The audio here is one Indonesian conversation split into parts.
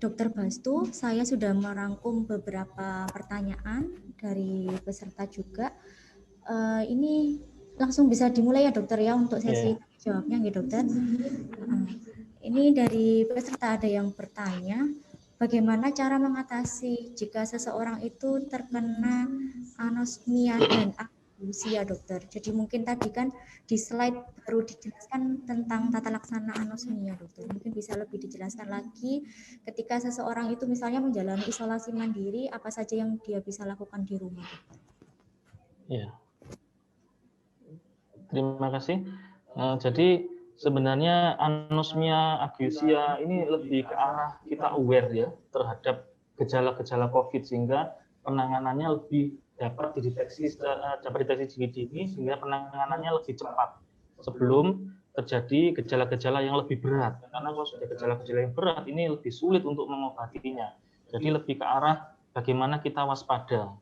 Dokter Bastu, saya sudah merangkum beberapa pertanyaan dari peserta juga. Ini langsung bisa dimulai ya dokter ya untuk sesi jawabnya ya dokter. Ini dari peserta ada yang bertanya, bagaimana cara mengatasi jika seseorang itu terkena anosmia dan ageusia dokter. Jadi mungkin tadi kan di slide baru dijelaskan tentang tata laksana anosmia dokter. Mungkin bisa lebih dijelaskan lagi ketika seseorang itu misalnya menjalani isolasi mandiri, apa saja yang dia bisa lakukan di rumah dokter. Ya. Terima kasih. Jadi sebenarnya anosmia ageusia ini lebih ke arah kita aware ya terhadap gejala-gejala COVID sehingga penanganannya lebih dapat dideteksi dini sehingga penanganannya lebih cepat sebelum terjadi gejala-gejala yang lebih berat. Karena kalau sudah gejala-gejala yang berat ini lebih sulit untuk mengobatinya. Jadi lebih ke arah bagaimana kita waspada.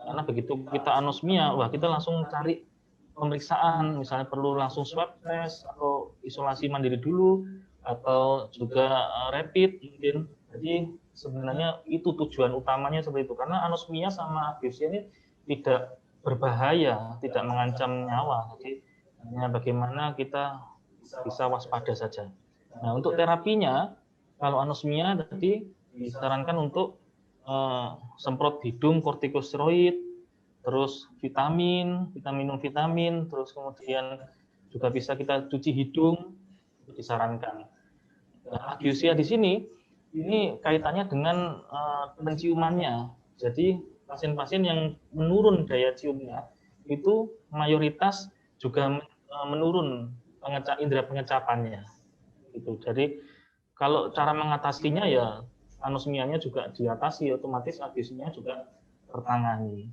Karena begitu kita anosmia, wah kita langsung cari pemeriksaan, misalnya perlu langsung swab test atau isolasi mandiri dulu atau juga rapid mungkin. Jadi sebenarnya itu tujuan utamanya seperti itu, karena anosmia sama ageusia ini tidak berbahaya, tidak mengancam nyawa. Jadi hanya bagaimana kita bisa waspada saja. Nah, untuk terapinya kalau anosmia tadi disarankan untuk semprot hidung kortikosteroid, terus minum vitamin, terus kemudian juga bisa kita cuci hidung, disarankan. Nah, ageusia di sini ini kaitannya dengan penciumannya. Jadi pasien-pasien yang menurun daya ciumnya itu mayoritas juga menurun indera pengecapannya. Gitu. Jadi kalau cara mengatasinya ya anosmianya juga diatasi, otomatis ageusianya juga tertangani.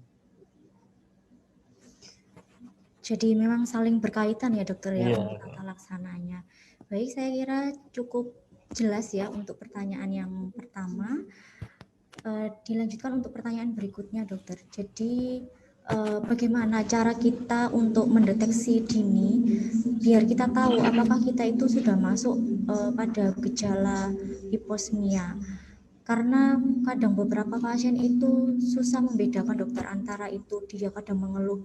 Jadi memang saling berkaitan ya dokter ya untuk tata laksananya. Baik, saya kira cukup jelas ya untuk pertanyaan yang pertama. Dilanjutkan untuk pertanyaan berikutnya dokter. Jadi bagaimana cara kita untuk mendeteksi dini biar kita tahu apakah kita itu sudah masuk pada gejala hiposmia. Karena kadang beberapa pasien itu susah membedakan dokter antara itu dia kadang mengeluh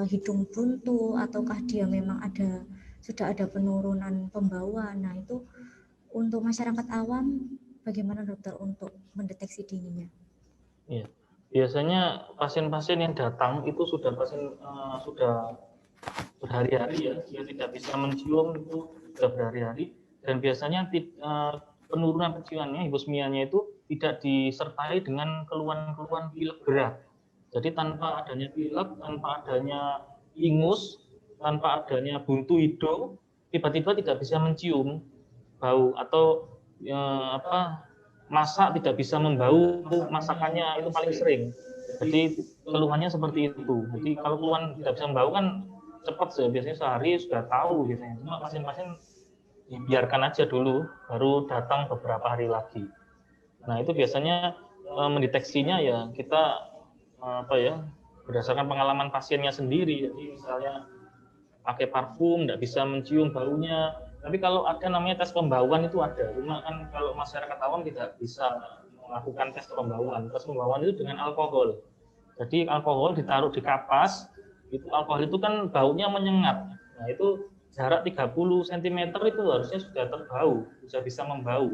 hidung buntu ataukah dia memang sudah ada penurunan pembauan. Nah, itu untuk masyarakat awam bagaimana dokter untuk mendeteksi dininya? Ya, biasanya pasien-pasien yang datang itu sudah sudah berhari-hari ya, dia tidak bisa mencium itu sudah berhari-hari, dan biasanya penurunan penciumannya, hiposmianya itu tidak disertai dengan keluhan-keluhan pilek berat. Jadi tanpa adanya pilek, tanpa adanya ingus, tanpa adanya buntu hidung, tiba-tiba tidak bisa mencium bau atau masak tidak bisa membau masakannya, itu paling sering. Jadi keluhannya seperti itu. Jadi kalau keluhan tidak bisa membau kan cepat sih, biasanya sehari sudah tahu biasanya. Cuma pasien-pasien dibiarkan aja dulu, baru datang beberapa hari lagi. Nah itu biasanya mendeteksinya ya kita berdasarkan pengalaman pasiennya sendiri. Jadi misalnya pakai parfum tidak bisa mencium baunya, tapi kalau ada namanya tes pembauan itu ada. Cuma kan kalau masyarakat awam tidak bisa melakukan tes pembauan. Tes pembauan itu dengan alkohol. Jadi alkohol ditaruh di kapas, itu alkohol itu kan baunya menyengat. Nah itu jarak 30 cm itu harusnya sudah terbau, sudah bisa membau.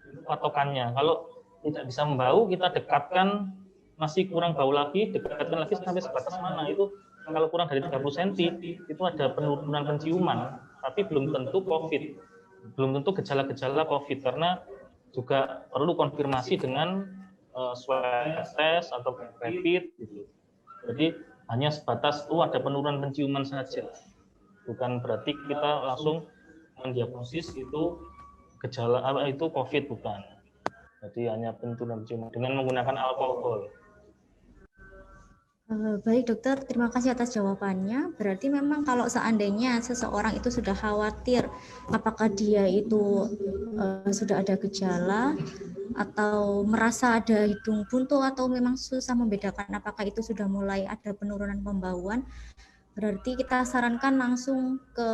Itu patokannya. Kalau tidak bisa membau, kita dekatkan, masih kurang bau lagi, dekatkan lagi sampai sebatas mana. Itu kalau kurang dari 30 cm itu ada penurunan penciuman, tapi belum tentu COVID, belum tentu gejala-gejala COVID, karena juga perlu konfirmasi dengan swab test atau rapid gitu. Jadi hanya sebatas ada penurunan penciuman saja, bukan berarti kita langsung mendiagnosis itu gejala itu COVID, bukan. Jadi hanya penurunan penciuman dengan menggunakan alkohol. Baik dokter, terima kasih atas jawabannya. Berarti memang kalau seandainya seseorang itu sudah khawatir apakah dia itu sudah ada gejala atau merasa ada hidung buntu atau memang susah membedakan apakah itu sudah mulai ada penurunan pembauan, berarti kita sarankan langsung ke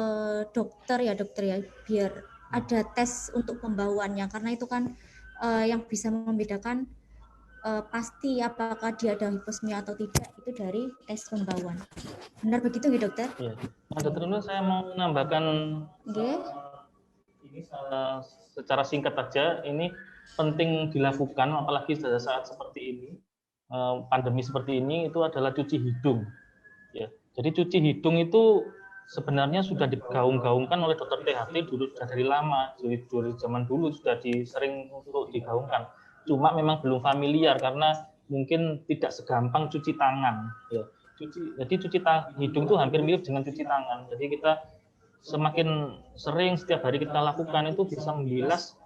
dokter ya biar ada tes untuk pembauannya, karena itu kan yang bisa membedakan pasti apakah dia ada hiposmia atau tidak itu dari tes pembauan. Benar begitu nggih dokter? Ya. Nah, dokter Nurul, saya mau menambahkan ini secara singkat saja. Ini penting dilakukan, apalagi pada saat seperti ini, pandemi seperti ini, itu adalah cuci hidung. Ya. Jadi cuci hidung itu sebenarnya sudah digaung-gaungkan oleh dokter THT dulu sudah dari lama, dari zaman dulu sudah sering untuk digaungkan. Cuma memang belum familiar karena mungkin tidak segampang cuci tangan. Ya. Jadi cuci hidung itu hampir mirip dengan cuci tangan. Jadi kita semakin sering setiap hari kita lakukan itu bisa membilas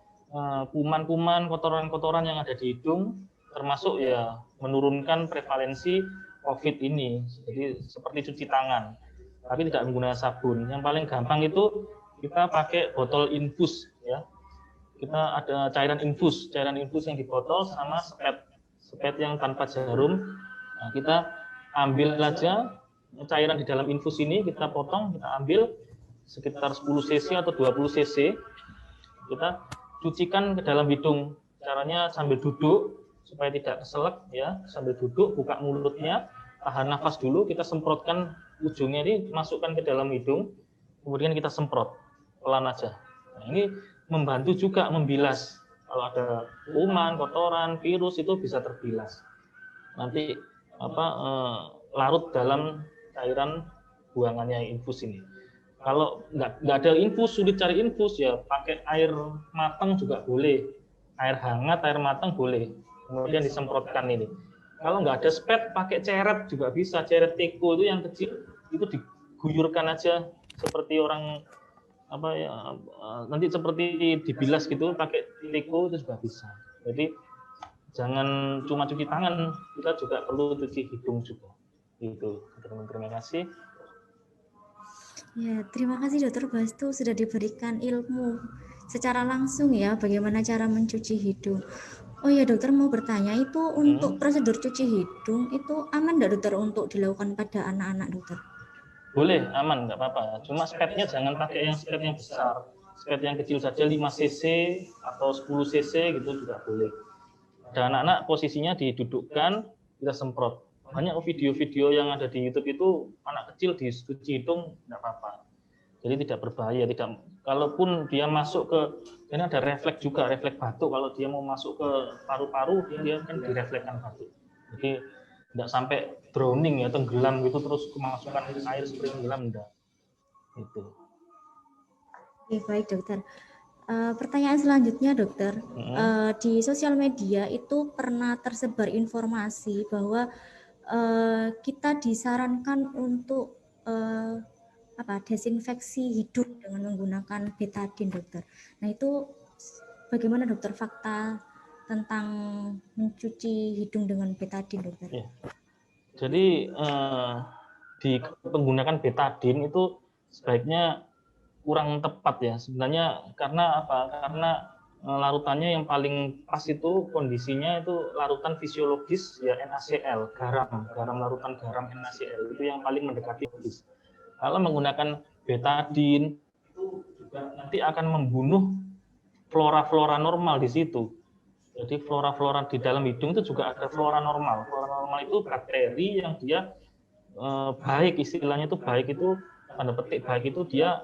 kuman-kuman, kotoran-kotoran yang ada di hidung, termasuk ya menurunkan prevalensi COVID ini. Jadi seperti cuci tangan, tapi tidak menggunakan sabun. Yang paling gampang itu kita pakai botol infus, ya. Kita ada cairan infus yang di botol sama spet yang tanpa jarum. Nah, kita ambil aja cairan di dalam infus ini, kita potong, kita ambil sekitar 10 cc atau 20 cc, kita cucikan ke dalam hidung. Caranya sambil duduk supaya tidak keselak, ya, sambil duduk, buka mulutnya, tahan nafas dulu, kita semprotkan ujungnya ini, masukkan ke dalam hidung, kemudian kita semprot pelan aja. Nah, ini membantu juga membilas. Kalau ada kuman, kotoran, virus itu bisa terbilas. Nanti larut dalam cairan buangannya infus ini. Kalau nggak ada infus, sulit cari infus, ya pakai air matang juga boleh. Air hangat, air matang boleh. Kemudian disemprotkan ini. Kalau nggak ada spet, pakai ceret juga bisa. Ceret teko itu yang kecil, itu diguyurkan aja seperti orang nanti seperti dibilas gitu, pakai teko itu juga bisa. Jadi jangan cuma cuci tangan, kita juga perlu cuci hidung juga. Itu. Terima kasih. Ya, terima kasih Dokter Bastu sudah diberikan ilmu secara langsung ya bagaimana cara mencuci hidung. Oh ya dokter, mau bertanya, itu untuk prosedur cuci hidung itu aman nggak dokter untuk dilakukan pada anak-anak dokter? Boleh, aman, nggak apa-apa. Cuma spetnya jangan pakai yang spet yang besar. Spet yang kecil saja 5 cc atau 10 cc gitu juga boleh. Dan anak-anak posisinya didudukkan, kita semprot. Banyak video-video yang ada di YouTube itu anak kecil dicuci hidung nggak apa-apa. Jadi tidak berbahaya. Kalaupun dia masuk ke, ini ada refleks juga, refleks batuk. Kalau dia mau masuk ke paru-paru, dia kan direflekskan batuk. Jadi tidak sampai drowning ya, tenggelam gitu terus kemasukan air seperti tenggelam, enggak. Itu. Oke, baik dokter. Pertanyaan selanjutnya dokter, di sosial media itu pernah tersebar informasi bahwa kita disarankan untuk desinfeksi hidung dengan menggunakan betadine dokter. Nah itu bagaimana dokter fakta tentang mencuci hidung dengan betadine dokter? Ya. Jadi di penggunaan betadine itu sebaiknya kurang tepat ya sebenarnya. Karena apa? Karena larutannya yang paling pas itu kondisinya itu larutan fisiologis ya, NaCl, garam larutan garam NaCl itu yang paling mendekati fisiologis. Kalau menggunakan betadine itu juga nanti akan membunuh flora-flora normal di situ. Jadi flora-flora di dalam hidung itu juga ada flora normal. Flora normal itu bakteri yang dia baik, istilahnya itu baik itu, tanda petik baik itu dia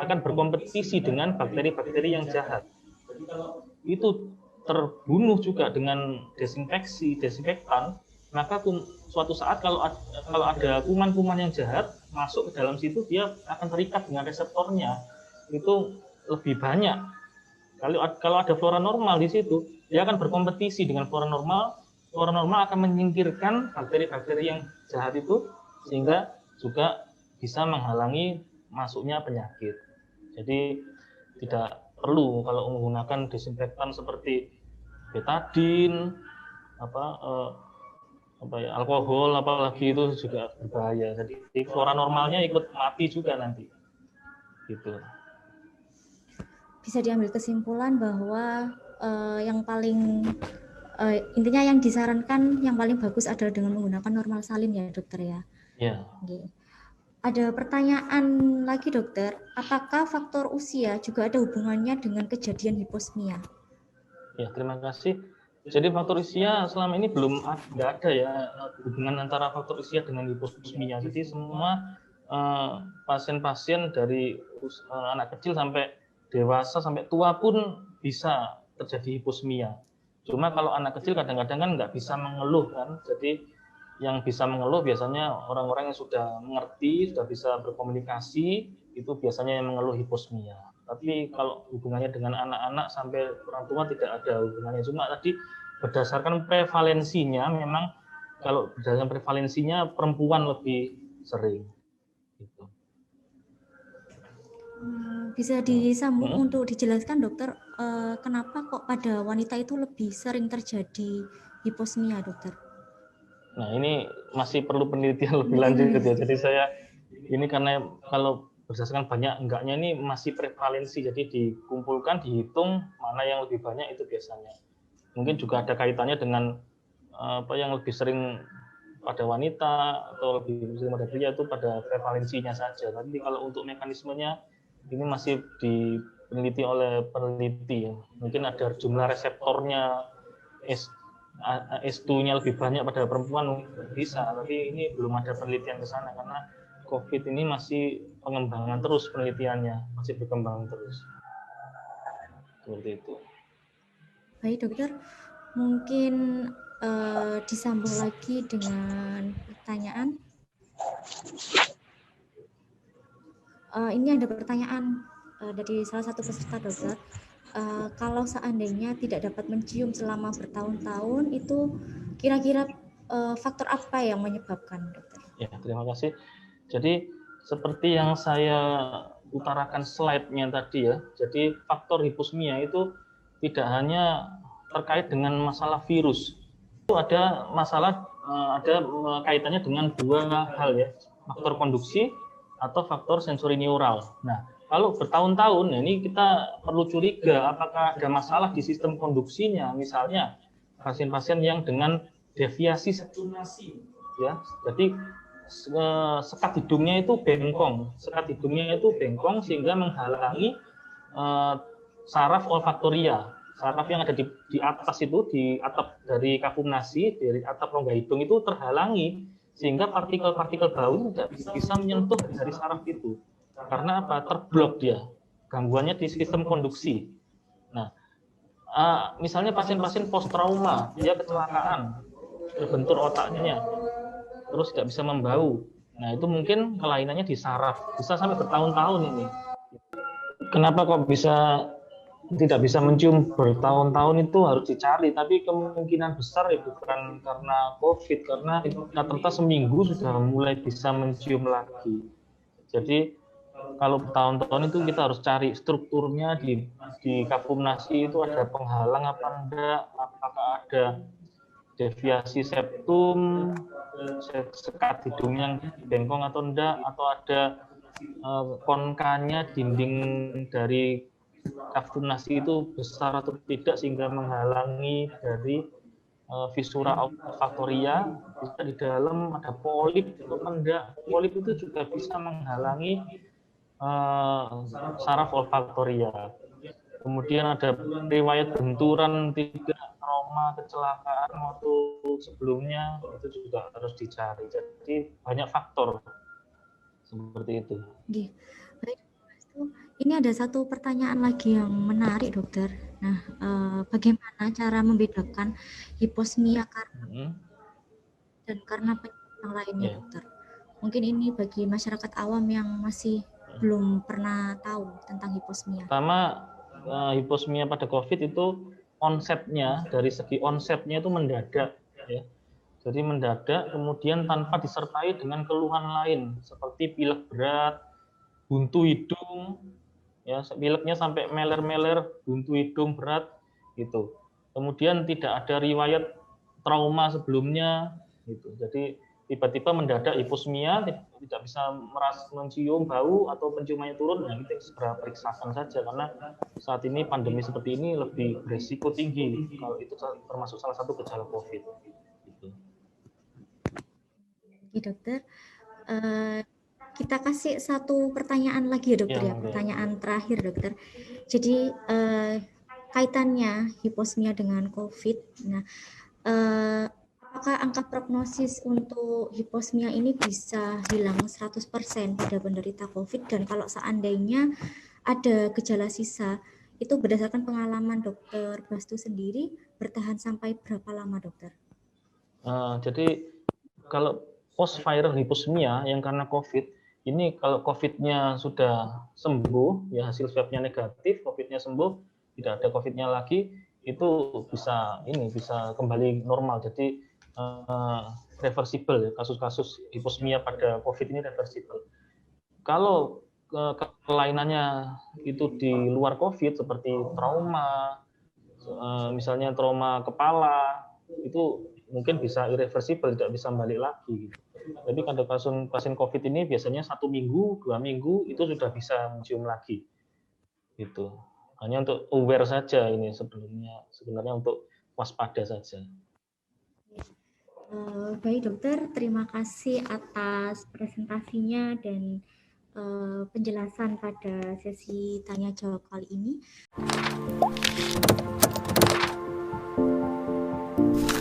akan berkompetisi dengan bakteri-bakteri yang jahat. Jadi kalau itu terbunuh juga dengan desinfektan, maka suatu saat kalau ada kuman-kuman yang jahat masuk ke dalam situ, dia akan terikat dengan reseptornya itu lebih banyak. Kalau ada flora normal di situ, dia akan berkompetisi dengan flora normal. Flora normal akan menyingkirkan bakteri-bakteri yang jahat itu, sehingga juga bisa menghalangi masuknya penyakit. Jadi tidak perlu kalau menggunakan desinfektan seperti betadine, alkohol, apalagi itu juga berbahaya. Jadi flora normalnya ikut mati juga nanti. Gitu. Bisa diambil kesimpulan bahwa yang paling intinya yang disarankan yang paling bagus adalah dengan menggunakan normal salin ya dokter ya. Ya. Okay. Ada pertanyaan lagi dokter, apakah faktor usia juga ada hubungannya dengan kejadian hiposmia? Ya, terima kasih. Jadi faktor usia selama ini nggak ada ya hubungan antara faktor usia dengan hiposmia. Jadi semua pasien-pasien dari anak kecil sampai dewasa sampai tua pun bisa terjadi hiposmia. Cuma kalau anak kecil kadang-kadang kan nggak bisa mengeluh kan. Jadi yang bisa mengeluh biasanya orang-orang yang sudah mengerti, sudah bisa berkomunikasi, itu biasanya yang mengeluh hiposmia. Tapi kalau hubungannya dengan anak-anak sampai orang tua tidak ada hubungannya. Cuma tadi berdasarkan prevalensinya memang kalau berdasarkan prevalensinya perempuan lebih sering. Gitu. Bisa disambung untuk dijelaskan dokter, kenapa kok pada wanita itu lebih sering terjadi hiposmia, dokter? Nah ini masih perlu penelitian lebih lanjut ya. Jadi saya ini karena kalau berdasarkan banyak enggaknya ini masih prevalensi, jadi dikumpulkan, dihitung mana yang lebih banyak itu biasanya. Mungkin juga ada kaitannya dengan apa yang lebih sering pada wanita atau lebih sering pada pria itu pada prevalensinya saja. Tapi kalau untuk mekanismenya ini masih diteliti oleh peneliti. Mungkin ada jumlah reseptornya S2-nya lebih banyak pada perempuan bisa, tapi ini belum ada penelitian ke sana karena COVID ini masih pengembangan terus, penelitiannya masih berkembang terus. Seperti itu. Baik dokter, mungkin disambung lagi dengan pertanyaan. Ini ada pertanyaan dari salah satu peserta, dokter. Kalau seandainya tidak dapat mencium selama bertahun-tahun, itu kira-kira faktor apa yang menyebabkan, dokter? Ya, terima kasih. Jadi seperti yang saya utarakan slide-nya tadi ya, jadi faktor hiposmia itu tidak hanya terkait dengan masalah virus. Itu ada masalah, ada kaitannya dengan dua hal ya, faktor konduksi atau faktor sensori neural. Nah, kalau bertahun-tahun, ini kita perlu curiga apakah ada masalah di sistem konduksinya, misalnya pasien-pasien yang dengan deviasi ya, jadi sekat hidungnya itu bengkong, sehingga menghalangi saraf olfaktoria. Saraf yang ada di atas itu, di atap dari kafum-nasi, dari atap rongga hidung itu terhalangi, sehingga partikel-partikel bau tidak bisa menyentuh dari saraf itu. Karena apa? Terblok dia. Gangguannya di sistem konduksi. Nah, misalnya pasien-pasien post trauma, dia kecelakaan, terbentur otaknya, terus tidak bisa membau. Nah, itu mungkin kelainannya di saraf, bisa sampai bertahun-tahun ini. Kenapa kok bisa tidak bisa mencium bertahun-tahun itu harus dicari, tapi kemungkinan besar ya bukan karena COVID, karena rata-rata seminggu sudah mulai bisa mencium lagi. Jadi kalau bertahun-tahun itu kita harus cari strukturnya di kafum-nasi itu ada penghalang apa enggak, apakah ada deviasi septum, sekat hidung yang bengkong atau enggak, atau ada konkanya dinding dari kafum-nasi itu besar atau tidak sehingga menghalangi dari visura olfaktoria. Bisa di dalam ada polip atau enggak. Polip itu juga bisa menghalangi saraf olfaktoria. Kemudian ada riwayat benturan tidak, trauma, kecelakaan waktu sebelumnya, itu juga harus dicari. Jadi banyak faktor seperti itu. Baik, ini ada satu pertanyaan lagi yang menarik, dokter. Nah, bagaimana cara membedakan hiposmia karena dan karena penyakit yang lainnya, dokter? Mungkin ini bagi masyarakat awam yang masih belum pernah tahu tentang hiposmia. Pertama, hiposmia pada COVID itu onsetnya, dari segi onsetnya itu mendadak, ya. Jadi mendadak, kemudian tanpa disertai dengan keluhan lain seperti pilek berat, buntu hidung, ya, pileknya sampai meler-meler, buntu hidung berat, gitu. Kemudian tidak ada riwayat trauma sebelumnya, gitu. Jadi tiba-tiba mendadak hiposmia, tidak bisa mencium bau atau penciumannya turun, nah kita segera periksakan saja karena saat ini pandemi seperti ini lebih berisiko tinggi kalau itu termasuk salah satu gejala COVID. Gitu. Oke, dokter. Kita kasih satu pertanyaan lagi ya, dokter ya. Pertanyaan terakhir, dokter. Jadi kaitannya hiposmia dengan COVID. Nah, apakah angka prognosis untuk hiposmia ini bisa hilang 100% pada penderita COVID? Dan kalau seandainya ada gejala sisa, itu berdasarkan pengalaman Dokter Bastu sendiri bertahan sampai berapa lama, Dokter? Jadi kalau post viral hiposmia yang karena COVID, ini kalau COVID-nya sudah sembuh, ya hasil swab-nya negatif, COVID-nya sembuh, tidak ada COVID-nya lagi, itu bisa kembali normal. Jadi reversible ya, kasus-kasus hiposmia pada COVID ini reversible. Kalau kelainannya itu di luar COVID seperti trauma, misalnya trauma kepala, itu mungkin bisa irreversible, tidak bisa balik lagi. Tapi kalau pasien COVID ini biasanya 1 minggu, 2 minggu itu sudah bisa mencium lagi. Gitu. Hanya untuk aware saja ini sebenarnya untuk waspada saja. Baik dokter, terima kasih atas presentasinya dan penjelasan pada sesi tanya jawab kali ini.